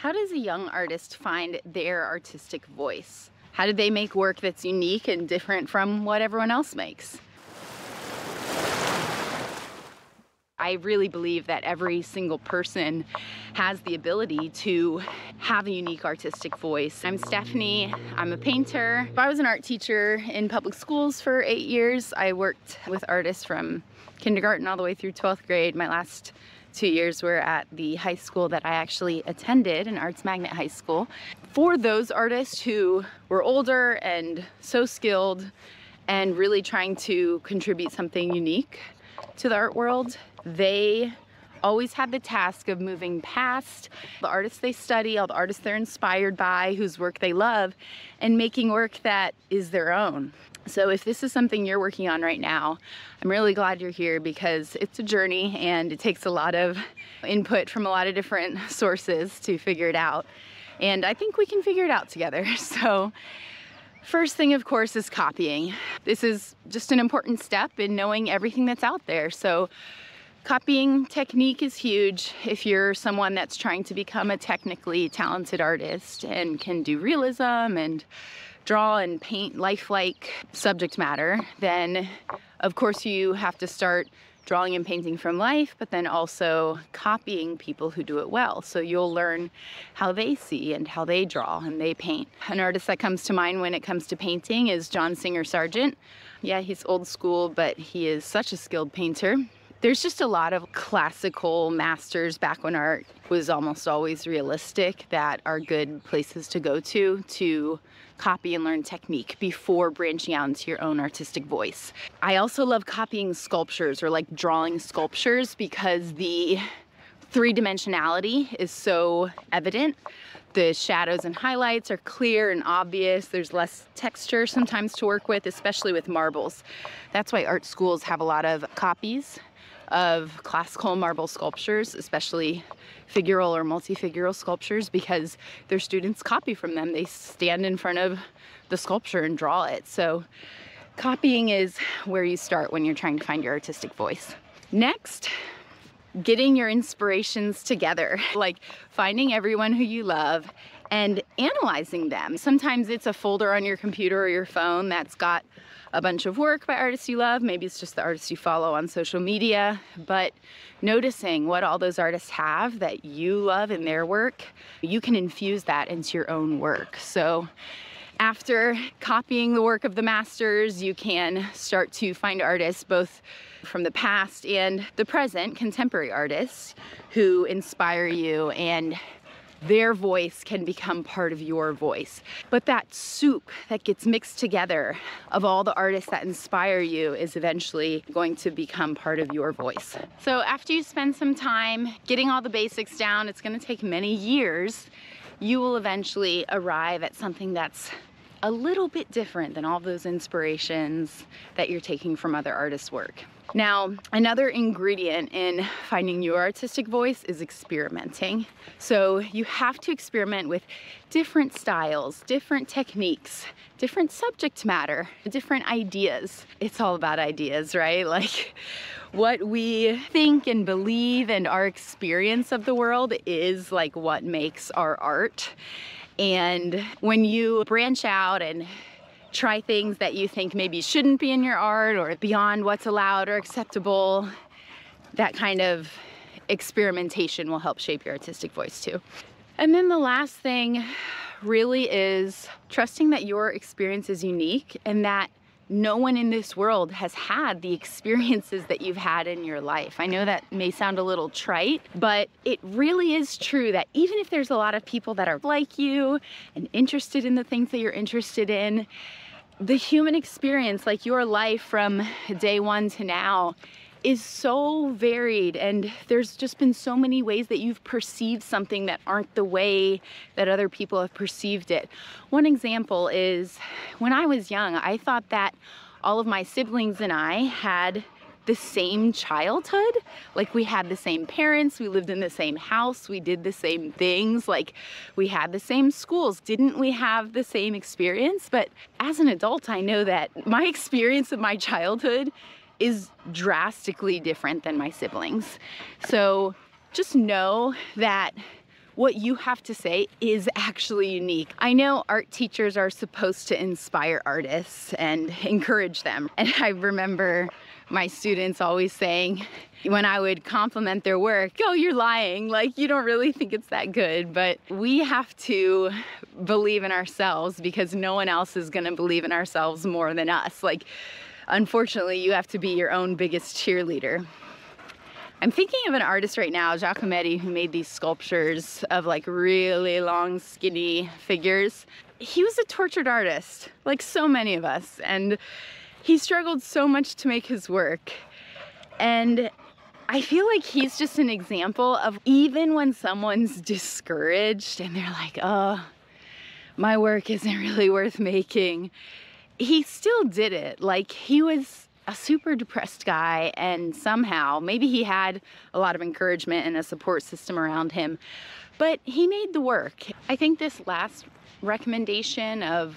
How does a young artist find their artistic voice? How do they make work that's unique and different from what everyone else makes? I really believe that every single person has the ability to have a unique artistic voice. I'm Stephanie, I'm a painter. I was an art teacher in public schools for 8 years. I worked with artists from kindergarten all the way through 12th grade. My last 2 years were at the high school that I actually attended, an arts magnet high school. For those artists who were older and so skilled and really trying to contribute something unique to the art world, they always had the task of moving past the artists they study, all the artists they're inspired by, whose work they love, and making work that is their own. So if this is something you're working on right now, I'm really glad you're here because it's a journey and it takes a lot of input from a lot of different sources to figure it out. And I think we can figure it out together. So first thing, of course, is copying. This is just an important step in knowing everything that's out there. So copying technique is huge if you're someone that's trying to become a technically talented artist and can do realism and draw and paint lifelike subject matter. Then of course you have to start drawing and painting from life, but then also copying people who do it well. So you'll learn how they see and how they draw and they paint. An artist that comes to mind when it comes to painting is John Singer Sargent. Yeah, he's old school, but he is such a skilled painter. There's just a lot of classical masters back when art was almost always realistic that are good places to go to copy and learn technique before branching out into your own artistic voice. I also love copying sculptures or like drawing sculptures because the three-dimensionality is so evident. The shadows and highlights are clear and obvious. There's less texture sometimes to work with, especially with marbles. That's why art schools have a lot of copies of classical marble sculptures, especially figural or multi-figural sculptures, because their students copy from them. They stand in front of the sculpture and draw it. So copying is where you start when you're trying to find your artistic voice. Next, getting your inspirations together, like finding everyone who you love and analyzing them. Sometimes it's a folder on your computer or your phone that's got a bunch of work by artists you love. Maybe it's just the artists you follow on social media, but noticing what all those artists have that you love in their work, you can infuse that into your own work. So after copying the work of the masters, you can start to find artists both from the past and the present, contemporary artists who inspire you, and their voice can become part of your voice. But that soup that gets mixed together of all the artists that inspire you is eventually going to become part of your voice. So after you spend some time getting all the basics down, it's going to take many years, you will eventually arrive at something that's a little bit different than all those inspirations that you're taking from other artists' work. Now, another ingredient in finding your artistic voice is experimenting. So you have to experiment with different styles, different techniques, different subject matter, different ideas. It's all about ideas, right? Like what we think and believe and our experience of the world is like what makes our art. And when you branch out and try things that you think maybe shouldn't be in your art or beyond what's allowed or acceptable, that kind of experimentation will help shape your artistic voice too. And then the last thing really is trusting that your experience is unique and that no one in this world has had the experiences that you've had in your life. I know that may sound a little trite, but it really is true that even if there's a lot of people that are like you and interested in the things that you're interested in, the human experience, like your life from day one to now, is so varied, and there's just been so many ways that you've perceived something that aren't the way that other people have perceived it. One example is when I was young, I thought that all of my siblings and I had the same childhood. Like we had the same parents, we lived in the same house, we did the same things, like we had the same schools. Didn't we have the same experience? But as an adult, I know that my experience of my childhood is drastically different than my siblings. So just know that what you have to say is actually unique. I know art teachers are supposed to inspire artists and encourage them. And I remember my students always saying, when I would compliment their work, oh, you're lying, like you don't really think it's that good. But we have to believe in ourselves because no one else is gonna believe in ourselves more than us. Like, unfortunately, you have to be your own biggest cheerleader. I'm thinking of an artist right now, Giacometti, who made these sculptures of like really long, skinny figures. He was a tortured artist, like so many of us, and he struggled so much to make his work. And I feel like he's just an example of even when someone's discouraged and they're like, oh, my work isn't really worth making, he still did it. Like, he was a super depressed guy, and somehow, maybe he had a lot of encouragement and a support system around him, but he made the work. I think this last recommendation of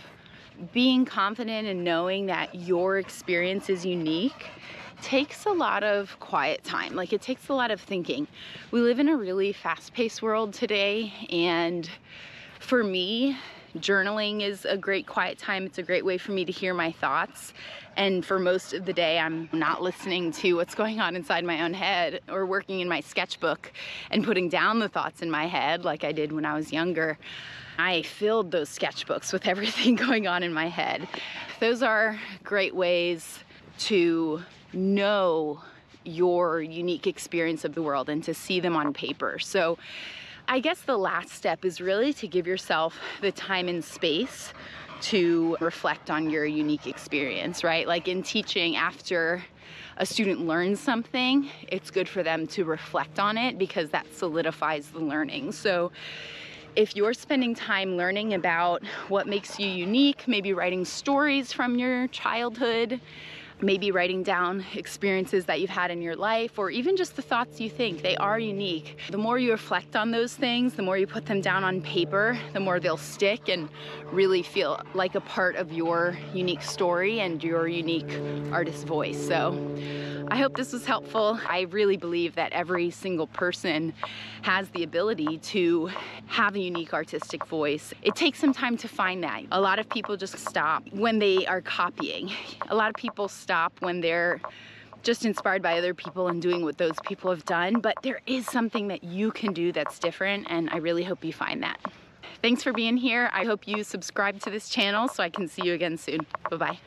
being confident and knowing that your experience is unique takes a lot of quiet time. Like, it takes a lot of thinking. We live in a really fast-paced world today, and for me, journaling is a great quiet time. It's a great way for me to hear my thoughts. And for most of the day, I'm not listening to what's going on inside my own head or working in my sketchbook and putting down the thoughts in my head like I did when I was younger. I filled those sketchbooks with everything going on in my head. Those are great ways to know your unique experience of the world and to see them on paper. So I guess the last step is really to give yourself the time and space to reflect on your unique experience, right? Like in teaching, after a student learns something, it's good for them to reflect on it because that solidifies the learning. So if you're spending time learning about what makes you unique, maybe writing stories from your childhood, maybe writing down experiences that you've had in your life, or even just the thoughts you think, they are unique. The more you reflect on those things, the more you put them down on paper, the more they'll stick and really feel like a part of your unique story and your unique artist voice. So I hope this was helpful. I really believe that every single person has the ability to have a unique artistic voice. It takes some time to find that. A lot of people just stop when they are copying. A lot of people stop when they're just inspired by other people and doing what those people have done, but there is something that you can do that's different, and I really hope you find that. Thanks for being here. I hope you subscribe to this channel so I can see you again soon. Bye-bye.